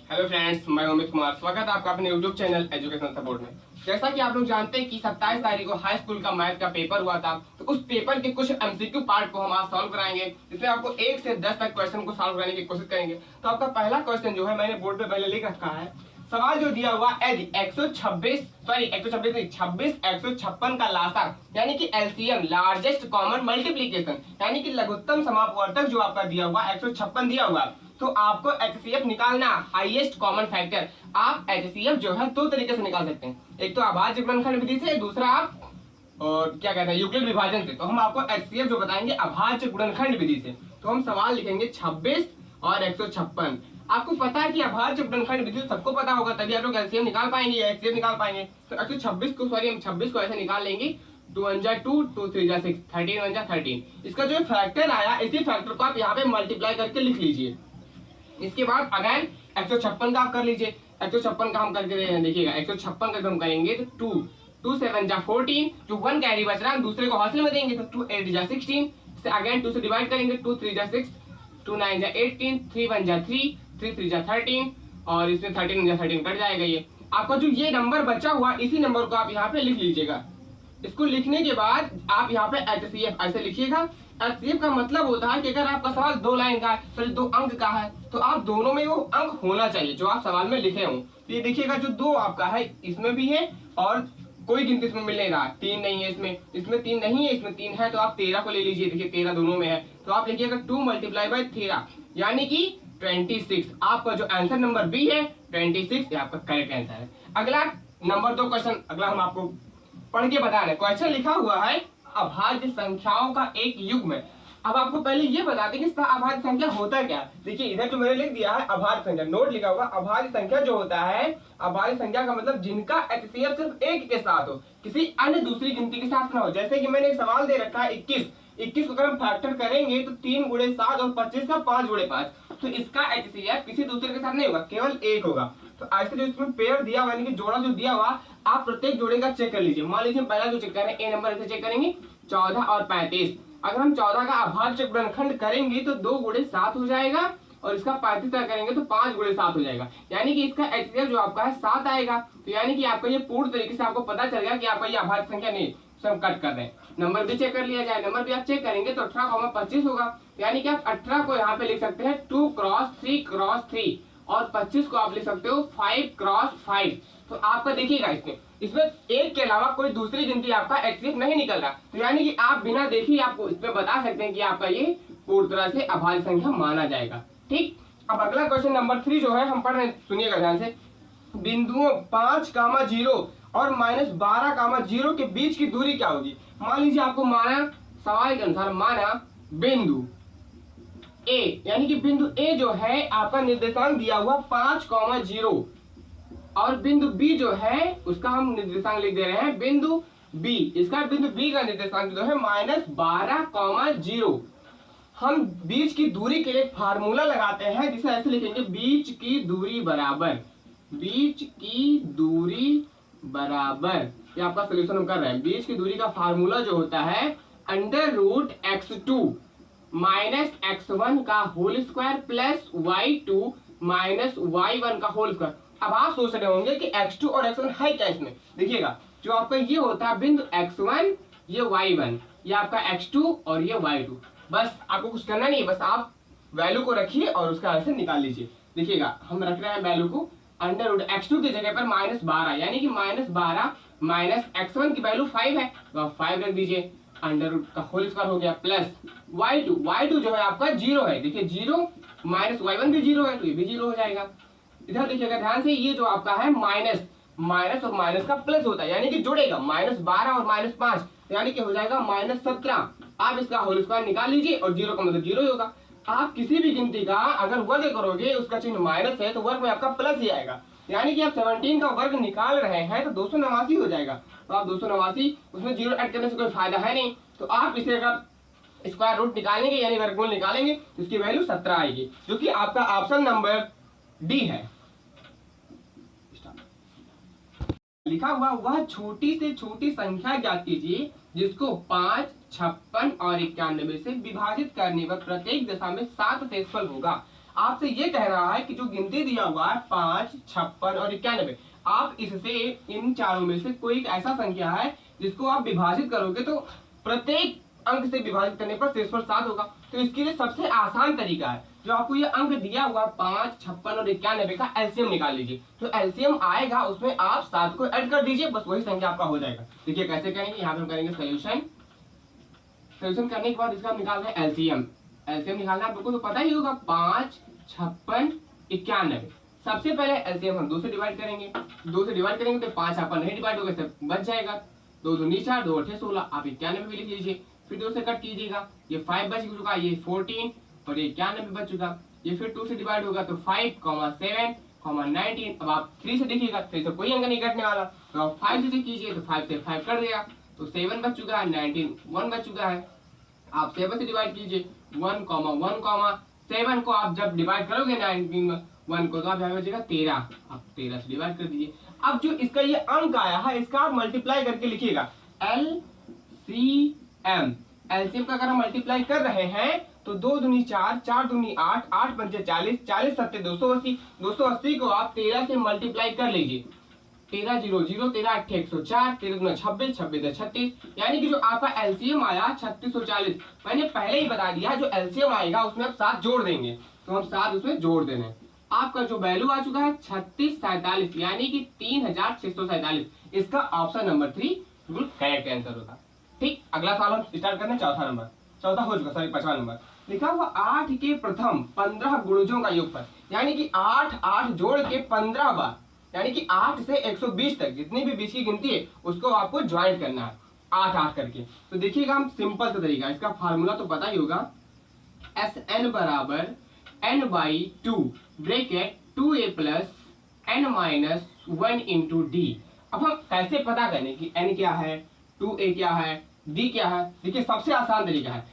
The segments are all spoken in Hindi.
हेलो फ्रेंड्स, मैं अमित कुमार। स्वागत है आपका अपने यूट्यूब चैनल एजुकेशन सपोर्ट में। जैसा कि आप लोग जानते हैं कि 27 तारीख को हाई स्कूल का मैथ का पेपर हुआ था, तो उस पेपर के कुछ एमसीक्यू पार्ट को हम आज सॉल्व कराएंगे, जिसमें आपको 1 से 10 तक क्वेश्चन को सॉल्व कराने की कोशिश करेंगे। तो आपका पहला क्वेश्चन जो है मैंने बोर्ड पे पहले लिख रखा है। सवाल जो दिया हुआ यदि 26 156 का लासा यानी कि एलसीएम लार्जेस्ट कॉमन मल्टीप्लीकेशन यानी कि लघुत्तम समापवर्तक जो आपका दिया हुआ 156 दिया हुआ, तो आपको एचसीएफ निकालना हाईएस्ट कॉमन फैक्टर। आप एचसीएफ जो है दो तरीके से निकाल सकते हैं, एक तो अभाज्य गुणनखंड विधि से, दूसरा आप और क्या कहते हैं यूक्लिड विभाजन से। तो हम आपको एचसीएफ जो बताएंगे अभाज्य गुणनखंड विधि से। तो हम सवाल लिखेंगे 26 और 156। आपको पता है कि अभाज्य गुणनखंड विधि सबको पता होगा, तभी आप लोग एलसीएम निकाल पाएंगे या एचसीएफ निकाल पाएंगे। तो 126 को हम 26 को ऐसे निकाल लेंगे, 2 1 जा 2, 2 3 जा 6, 13 1 जा 13। इसका जो फैक्टर आया, इसी फैक्टर को आप यहाँ पे मल्टीप्लाई करके लिख लीजिए। इसके बाद अगेन 156 का आप कर लीजिए। 156 का हम करके देखिएगा, 156 का हम करेंगे तो 2 7 जा 14, जो 1 कैरी बच रहा है दूसरे को हौसले में देंगे तो 2 8 जा 16 से अगेन 2 से डिवाइड करेंगे, 2 3 जा 6, 2 9 जा 18, 3 1 जा 3, 3 3 जा 13 और इसमें 13 1 जा 13 कट जाएगा। ये आपका जो ये नंबर बचा हुआ, इसी नंबर को आप यहाँ पे लिख लीजिएगा। इसको लिखने के बाद आप यहाँ पे एचसीएफ ऐसे लिखिएगा। एचसीएफ का मतलब होता है कि अगर आपका सवाल 2 लाइन का है, सॉरी 2 अंक का है, तो आप दोनों में वो अंक होना चाहिए जो आप सवाल में लिखे हों। तो ये देखिएगा जो 2 आपका है इसमें भी है और कोई गिनती इसमें मिल नहीं रहा, 3 नहीं है इसमें 3 नहीं है, इसमें 3 है, तो आप 13 को ले लीजिए। देखिए 13 दोनों में है, तो आप लिखिएगा 2 × 13 यानी कि 26। आपका जो आंसर नंबर बी है 26, ये आपका करेक्ट आंसर है। अगला नंबर 2 क्वेश्चन, अगला हम आपको पढ़ के बता रहे। क्वेश्चन लिखा हुआ है अभाज्य संख्याओं का एक युग्म। अब आपको पहले ये बता दें कि इसका अभाज्य संख्या होता क्या। देखिए इधर तो मैंने लिख दिया है अभाज्य संख्या, नोट लिखा हुआ अभाज्य संख्या जो होता है, अभाज्य संख्या का मतलब जिनका एचसीएफ सिर्फ एक के साथ हो, किसी अन्य दूसरी गिनती के साथ ना हो। जैसे कि मैंने एक सवाल दे रखा है 21 को अगर हम फैक्टर करेंगे तो 3 × 7 और 25 का 5 × 5, तो इसका एचसीएफ किसी दूसरे के साथ नहीं होगा, केवल एक होगा। तो ऐसे जो इसमें पेयर दिया हुआ यानी कि जोड़ा जो दिया हुआ, आप प्रत्येक जोड़े का चेक कर लीजिए। मान लीजिए पहला जो चेक करें ए नंबर से चेक करेंगे 14 और 35। अगर हम 14 का अभाज्य गुणनखंड करेंगे तो 2 × 7 हो जाएगा और इसका 35 करेंगे तो 5 × 7 हो जाएगा, यानी कि इसका एचसीएफ जो आपका है 7 आएगा। तो यानी कि आपका ये पूर्ण तरीके से आपको पता चल गया कि आपका ये अभाज्य संख्या नहीं, सब कट कर रहे हैं। नंबर भी चेक कर लिया जाए, नंबर भी आप चेक करेंगे तो 18, 25 होगा, यानी कि आप 18 को यहाँ पे लिख सकते हैं 2 × 3 × 3 और 25 को आप लिख सकते हो 5 × 5। तो आपका देखिएगा इसमें एक के अलावा कोई दूसरी गिनती आपका एचसीएफ नहीं निकल रहा, तो यानी कि आप बिना देखे आपको इसमें बता सकते हैं कि आपका ये पूरी तरह से अभाज्य संख्या माना जाएगा। ठीक, अब अगला क्वेश्चन नंबर 3 जो है हम पढ़ रहे हैं, सुनिएगा ध्यान से। बिंदुओं 5, 0 और -12, 0 के बीच की दूरी क्या होगी। मान लीजिए आपको माना, सवाल के अनुसार माना बिंदु ए, यानी कि बिंदु ए जो है आपका निर्देशांक दिया हुआ 5, 0 और बिंदु बी जो है उसका हम निर्देशांक लिख दे रहे हैं बिंदु बी। इसका बिंदु बी का निर्देशांक जो है -12, 0। हम बीच की दूरी के लिए फार्मूला लगाते हैं, जिसे ऐसे लिखेंगे बीच की दूरी बराबर, बीच की दूरी बराबर, ये आपका सोल्यूशन हम कर रहे हैं। बीच की दूरी का फार्मूला जो होता है √x2 - x1 का whole square plus y2 - y1 का होल स्क्वायर। अब आप सोच रहे होंगे कि x2 और x1 है क्या इसमें। देखिएगा जो आपका ये होता है बिंदु x1, ये y1, ये आपका x2 और ये y2। बस आपको कुछ करना नहीं है, बस आप वैल्यू को रखिए और उसका आंसर निकाल लीजिए। देखिएगा हम रख रहे हैं वैल्यू को √x2 की जगह पर -12, यानी कि -12 - x1 की वैल्यू 5 है, तो आप 5 रख दीजिए, अंडर रूट का होल स्क्वायर हो गया प्लस y2 जो है आपका 0 है। देखिए 0 -y1 भी 0 है, तो ये भी 0 हो जाएगा। इधर देखिएगा ध्यान से, ये जो आपका है माइनस और माइनस का प्लस होता है, यानी कि जोड़ेगा -12 और -5, यानी कि हो जाएगा -17। आप इसका होल स्क्वायर निकाल लीजिए और 0 का मतलब 0 ही होगा। आप किसी भी गिनती का अगर वर्ग करोगे, उसका चिन्ह माइनस है तो वर्ग में आपका प्लस ही आएगा, यानी कि आप 17 का वर्ग निकाल रहे हैं तो 289 हो जाएगा। तो आप 289, उसमें 0 ऐड करने से कोई फायदा है नहीं, तो आप इसे अगर स्क्वायर रूट निकालेंगे यानी वर्गमूल निकालेंगे तो इसकी वैल्यू 17 आएगी, जो कि आपका ऑप्शन नंबर डी है। लिखा हुआ वह छोटी से छोटी संख्या ज्ञात कीजिए जिसको 5, 56 और 91 से विभाजित करने पर प्रत्येक दशा में 7 शेषफल होगा। आपसे ये कह रहा है कि जो गिनती दिया हुआ है 5, 56 और 91, आप इससे इन चारों में से कोई एक ऐसा संख्या है जिसको आप विभाजित करोगे तो प्रत्येक अंक से विभाजित करने पर शेषफल 7 होगा। तो इसके लिए सबसे आसान तरीका है, जो आपको ये अंक दिया हुआ 5, 56 और 91 का एलसीएम निकाल लीजिए। तो एलसीएम आएगा, उसमें आप 7 को ऐड कर दीजिए, बस वही संख्या आपका हो जाएगा। देखिए कैसे करेंगे, यहाँ पे हम करेंगे सोल्यूशन। सोल्यूशन करने के बाद इसका हम निकाल रहे हैं एलसीएम। एलसीएम निकालना आप लोगों को तो पता ही होगा, 5, 56, 91। सबसे पहले एलसीएम हम 2 से डिवाइड करेंगे। 2 से डिवाइड करेंगे तो 5 आपका नहीं डिवाइड होगा, इससे बच जाएगा। 2 दूनी 4, 2 8 16, आप 91 भी लिख लीजिए। फिर 2 से कट कीजिएगा, ये 5 बच चुका, ये 14 और ये 91 बच चुका। ये फिर 2 से डिवाइड होगा तो 5, 7, 19। अब आप 3 से देखिएगा, 3 से कोई अंक नहीं कटने वाला, तो आप 5 से कीजिए तो 5 से 5 कट देगा, तो 7 बच चुका है, 19 1 बच चुका है। आप 7 से डिवाइड कीजिए, 1, 1, 7 को आप जब डिवाइड करोगे 19 1 को, तो आप यहाँ बचेगा 13, आप 13 से डिवाइड कर दीजिए। अब जो इसका ये अंक आया है, इसका आप मल्टीप्लाई करके लिखिएगा, LCM। एलसीएम का अगर हम मल्टीप्लाई कर रहे हैं तो 2 दूनी 4, 4 दूनी 8, 8 पंचे 40, 40 सत्ते 280, 280 को आप 13 से मल्टीप्लाई कर लीजिए। 13 0 0, 13 8 104, 13 दूना 26, 26 36, यानी कि जो आपका एलसीएम आया 3640। मैंने पहले ही बता दिया, जो एलसीएम आएगा उसमें आप 7 जोड़ देंगे, तो हम 7 उसमें जोड़ दे रहे हैं। आपका जो वैल्यू आ चुका है 3647, यानी कि 3647। इसका ऑप्शन नंबर 3 बिल्कुल करेक्ट आंसर होगा। ठीक, अगला सवाल हम स्टार्ट करते हैं। चौथा नंबर, चौथा हो चुका, सॉरी 5वां नंबर। लिखा हुआ 8 के प्रथम 15 गुणजों का योगफल, यानी कि 8 8 जोड़ के 15 बार, यानी कि 8 से 120 तक जितनी भी बीच की गिनती है उसको आपको ज्वाइन करना है 8 8 करके। तो देखिएगा, हम सिंपल सा तरीका, इसका फार्मूला तो पता ही होगा, SN बराबर n/2 bracket 2a plus n - 1 into D. अब हम कैसे पता करें कि n क्या है, 2a क्या है, d क्या है? देखिए सबसे आसान तरीका है,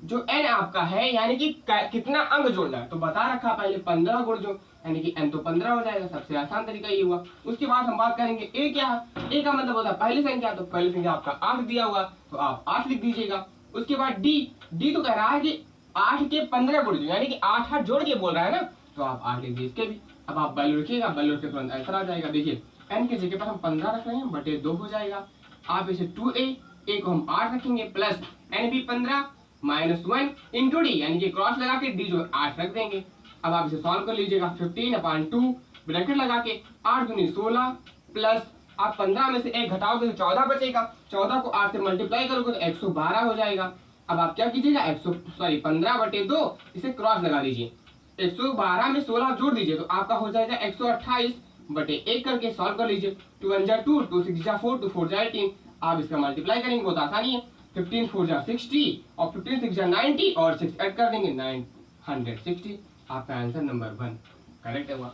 जो n आपका है यानी कि कितना अंक जोड़ना है, तो बता रखा पहले 15 गुण जो, यानी कि n तो 15 हो जाएगा। सबसे आसान तरीका ये हुआ। उसके बाद हम बात करेंगे a क्या है। a का मतलब होता है पहली संख्या, तो पहली संख्या आपका 8 दिया हुआ, तो आप 8 लिख दीजिएगा। उसके बाद d तो कह रहा है कि 8 के 15 गुण, यानी कि 8 8 जोड़ के बोल रहा है ना, तो आप 8 लिख दीजिए इसके भी। अब आप वैल्यू रखिएगा, वैल्यू के तुरंत आंसर आ जाएगा। देखिए n की जगह पर हम 15 रख रहे हैं, बटे 2 हो जाएगा। आप इसे 2a को हम 8 रखेंगे, प्लस n भी 15 -1 इंटू डी, यानी कि क्रॉस लगा के डी जो 8 रख देंगे। अब आप इसे सॉल्व कर लीजिएगा, 15/2 ब्रैकेट लगा के 8 दूनी 16 प्लस आप 15 में से 1 घटाओगे तो 14 बचेगा। 14 को 8 से मल्टीप्लाई करोगे तो 112 हो जाएगा। अब आप क्या कीजिएगा, 15/2 इसे क्रॉस लगा दीजिए, 112 में 16 जोड़ दीजिए तो आपका हो जाएगा 128/1 करके सॉल्व कर लीजिए। 2 1 जा 2, 2 6 जा 4, 2 4 जा 18। आप इसका मल्टीप्लाई करेंगे, बहुत आसानी है। 15 4 जा 60 और 15 6 जा 90 और 6 ऐड कर देंगे 960। आपका आंसर नंबर 1 करेक्ट है हुआ।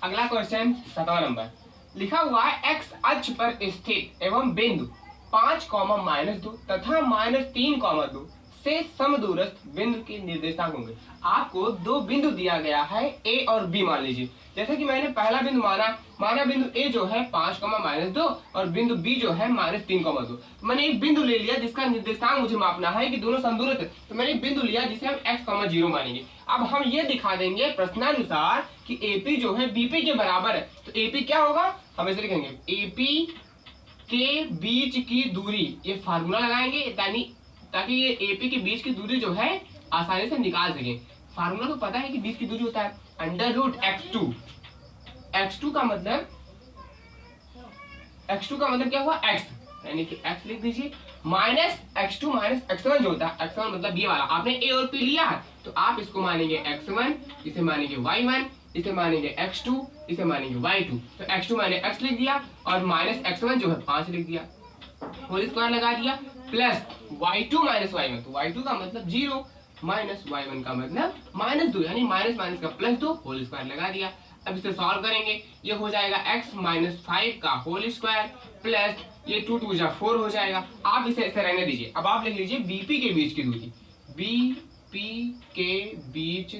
अगला क्वेश्चन 7वां नंबर, लिखा हुआ है x अक्ष पर स्थित एवं बिंदु 5, -2 तथा -3, 2 से समदूरस्थ बिंदु के निर्देशांक होंगे। आपको 2 बिंदु दिया गया है, a और b मान लीजिए। जैसे कि मैंने पहला बिंदु माना बिंदु a जो है 5, -2 और बिंदु b जो है -3, 2। तो मैंने एक बिंदु ले लिया जिसका निर्देशांक मुझे मापना है कि दोनों समदूरस्थ है, तो मैंने एक बिंदु लिया जिसे हम x, 0 मानेंगे। अब हम ये दिखा देंगे प्रश्नानुसार कि AP जो है BP के बराबर है, तो AP क्या होगा, हम ऐसे लिखेंगे AP के बीच की दूरी, ये फार्मूला लगाएंगे ताकि ये AP के बीच की दूरी जो है आसानी से निकाल सके। फार्मूला तो पता है कि बीच की दूरी होता है √x2। x2 का मतलब क्या हुआ, x, यानी कि x लिख दीजिए, -x2 -x1 जो होता है, x1 मतलब ये वाला। आपने a और p लिया है तो आप इसको मानेंगे x1, इसे मानेंगे y1, इसे मानेंगे x2, इसे मानेंगे y2। तो x2 मैंने x लिख दिया और -x1 जो है 5 लिख दिया, होल स्क्वायर लगा दिया, प्लस y2 -y1, तो y2 का मतलब 0 माइनस y1 का मतलब -2, यानी माइनस का +2 होल स्क्वायर लगा दिया। अब इसे सॉल्व करेंगे, ये हो जाएगा x -5 का होल स्क्वायर प्लस ये 2 2 जा 4 हो जाएगा। आप इसे ऐसे रहने दीजिए। अब आप लिख लीजिए BP के बीच की दूरी, BP के बीच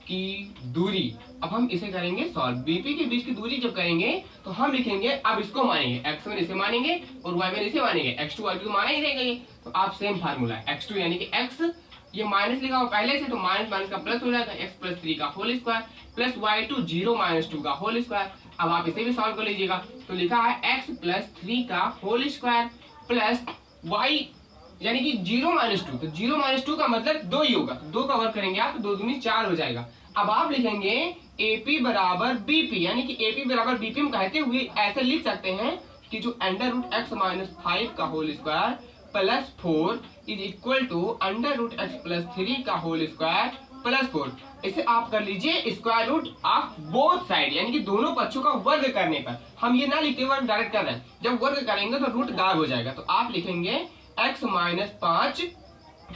की दूरी। अब हम इसे करेंगे सॉल्व। BP के बीच की दूरी जब करेंगे तो हम लिखेंगे, अब इसको मानेंगे, x1 इसे मानेंगे और y1 इसे मानेंगे, x2 y2 तो माना ही रहेगा ये। तो आप सेम फार्मूला है, x2 यानी कि x ये माइनस लिखा हुआ पहले से, तो माइनस माइनस का प्लस हो जाएगा, x प्लस 3 का whole square plus y2 0 minus 2 का होल स्क्वायर। अब आप इसे भी सॉल्व कर लीजिएगा, तो लिखा है x प्लस 3 का होल स्क्वायर प्लस y यानी कि 0 माइनस 2, तो 0 माइनस 2 का मतलब 2 ही होगा, 2 का वर्ग करेंगे आप तो 2 दूनी 4 हो जाएगा। अब आप लिखेंगे AP बराबर BP, यानी कि AP बराबर BP हम कहते हुए ऐसे लिख सकते हैं कि जो अंडर रूट एक्स माइनस 5 का whole square plus 4 is equal to under root x plus 3 का होल स्क्वायर प्लस 4। इसे आप कर लीजिए square root of both side, यानी कि दोनों पक्षों का वर्ग करने पर। हम ये ना लिखते वर्ग डायरेक्ट कर रहे हैं, जब वर्ग करेंगे तो रूट गायब हो जाएगा, तो आप लिखेंगे x माइनस 5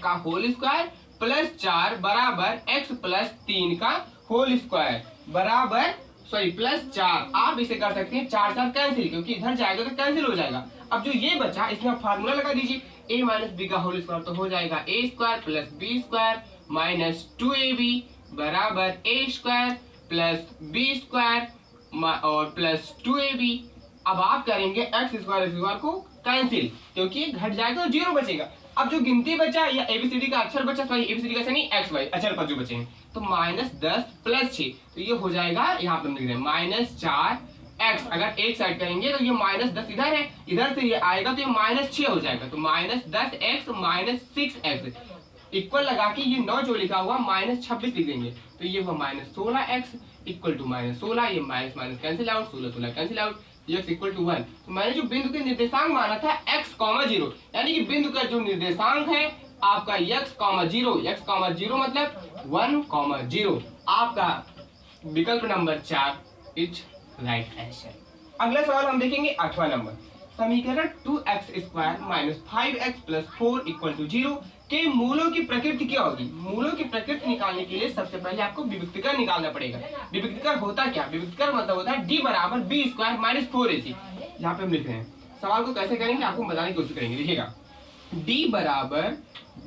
का होल स्क्वायर प्लस 4 बराबर x प्लस 3 का होल स्क्वायर बराबर प्लस 4। आप इसे कर सकते हैं 4 4 कैंसिल, क्योंकि इधर जाएगा तो कैंसिल हो जाएगा। अब जो ये बचा इसमें आप फार्मूला लगा दीजिए, a माइनस बी का होल स्क्वायर तो हो जाएगा a square plus B square minus 2ab बराबर a square plus B square और प्लस 2ab। अब आप करेंगे एक्स स्क्वायर को कैंसिल, क्योंकि घट जाएगा तो 0 बचेगा। अब जो गिनती बचा या एबीसीडी का अक्षर बचा, सॉरी एबीसीडी का नहीं एक्स वाई अक्षर पर जो बचे हैं, तो माइनस 10 प्लस 6, तो ये हो जाएगा यहाँ पर लिख रहे हैं माइनस 4x। अगर एक साइड करेंगे तो ये माइनस 10 इधर है, इधर से ये आएगा तो ये माइनस 6 हो जाएगा, तो minus 10x minus 6x equal लगा के ये 9 जो लिखा हुआ माइनस 26 लिख देंगे, तो ये हुआ minus 16x equal to minus 16, ये minus minus cancel out, 16 16 cancel out, x equal to 1। तो मैंने जो बिंदु के निर्देशांक माना था x, 0, यानी कि बिंदु का जो निर्देशांक है आपका x, 0 मतलब 1, 0। आपका विकल्प नंबर 4 इज राइट आंसर। अगला सवाल हम देखेंगे 8वां नंबर। समीकरण 2x square minus 5x plus 4 equal to 0 के मूलों की प्रकृति क्या होगी। मूलों की प्रकृति निकालने के लिए सबसे पहले आपको विभक्तिकर निकालना पड़ेगा। विभक्तिकर होता क्या, विभक्तिकर मतलब होता है d बराबर बी स्क्वायर माइनस 4ac। यहाँ पे हम लिख रहे हैं, सवाल को कैसे करेंगे आपको बताने की कोशिश करेंगे। देखिएगा d बराबर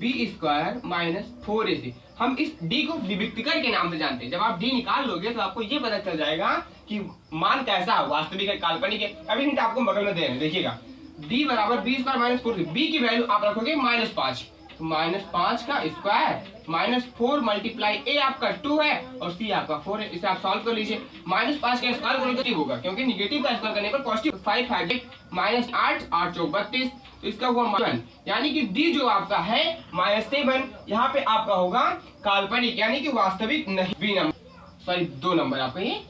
बी स्क्वायर माइनस 4ac, हम इस d को विभक्तिकर के नाम से जानते हैं। जब आप d निकाल लोगे तो आपको ये पता चल जाएगा कि मान कैसा है, वास्तविक है काल्पनिक है। अभी हिंट आपको बगल में दे रहे हैं, देखिएगा d बराबर बी स्क्वायर माइनस 4, b की वैल्यू आप रखोगे माइनस 5, तो माइनस 5 का स्क्वायर माइनस 4 मल्टीप्लाई a आपका 2 है और c आपका 4 है। इसे आप सॉल्व कर लीजिए। माइनस 5 का स्क्वायर करोगे तो होगा, क्योंकि निगेटिव का स्क्वायर करने पर पॉजिटिव 5 है, माइनस 8 8 चौक 32, तो इसका हुआ 1, यानी कि d जो आपका है माइनस 7। यहाँ पे आपका होगा काल्पनिक यानी कि वास्तविक नहीं, बी नंबर सॉरी 2 नंबर आपका ये।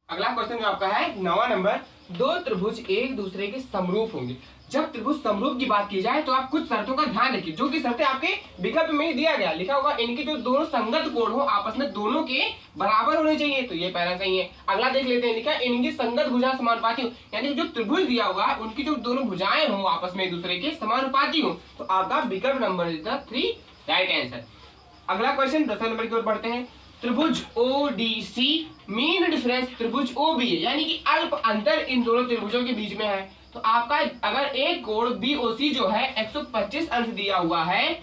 अगला क्वेश्चन जो आपका है 9वां नंबर। दो त्रिभुज एक दूसरे के समरूप होंगे। जब त्रिभुज समरूप की बात की जाए तो आप कुछ शर्तों का ध्यान रखिए, जो कि शर्तें आपके विकल्प में ही दिया गया, लिखा होगा इनके जो दोनों संगत कोण हो आपस में दोनों के बराबर होने चाहिए, तो ये पहला सही है। अगला देख लेते हैं, लिखा है इनकी संगत भुजा समानुपाती हो, यानी जो त्रिभुज दिया हुआ है उनकी जो दोनों भुजाएं हो आपस में एक दूसरे के समानुपाती हो, तो आपका विकल्प नंबर 3 राइट आंसर। अगला क्वेश्चन 10 नंबर की ओर बढ़ते हैं। त्रिभुज ODC मीन डिफरेंस त्रिभुज OB है, यानी कि अल्प अंतर इन दोनों त्रिभुजों के बीच में है। तो आपका अगर एक कोण BOC जो है 125 अंश दिया हुआ है,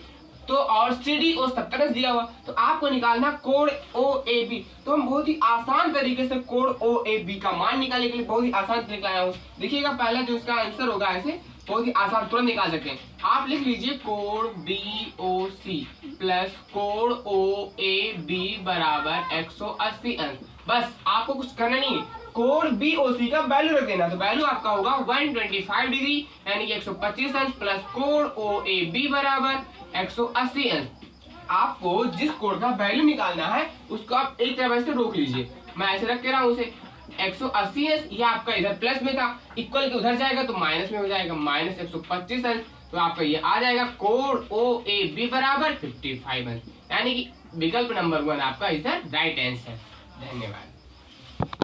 तो और CDO 70 अंश दिया हुआ, तो आपको निकालना कोण OAB। तो हम बहुत ही आसान तरीके से कोण OAB का मान निकालने के लिए बहुत ही आसान तरीका लाया हूँ। देखिएगा पहला जो इसका आंसर होगा ऐसे बहुत ही आसान तुरंत निकाल सकते हैं। आप लिख लीजिए कोण BOC प्लस कोण OAB बराबर 180 अंश। बस आपको कुछ करना नहीं है, कोण BOC का वैल्यू रख देना, तो वैल्यू आपका होगा 125 डिग्री यानी कि 125 अंश प्लस कोण OAB बराबर 180 अंश। आपको जिस कोण का वैल्यू निकालना है उसको आप एक तरह से रोक लीजिए, मैं ऐसे रख के रहा हूँ उसे 180 अंश, ये आपका इधर प्लस में था, इक्वल के उधर जाएगा तो माइनस में हो जाएगा, माइनस 125 अंश, तो आपका ये आ जाएगा कोण OAB बराबर 55 अंश, यानी कि विकल्प नंबर 1 आपका इधर राइट आंसर। धन्यवाद।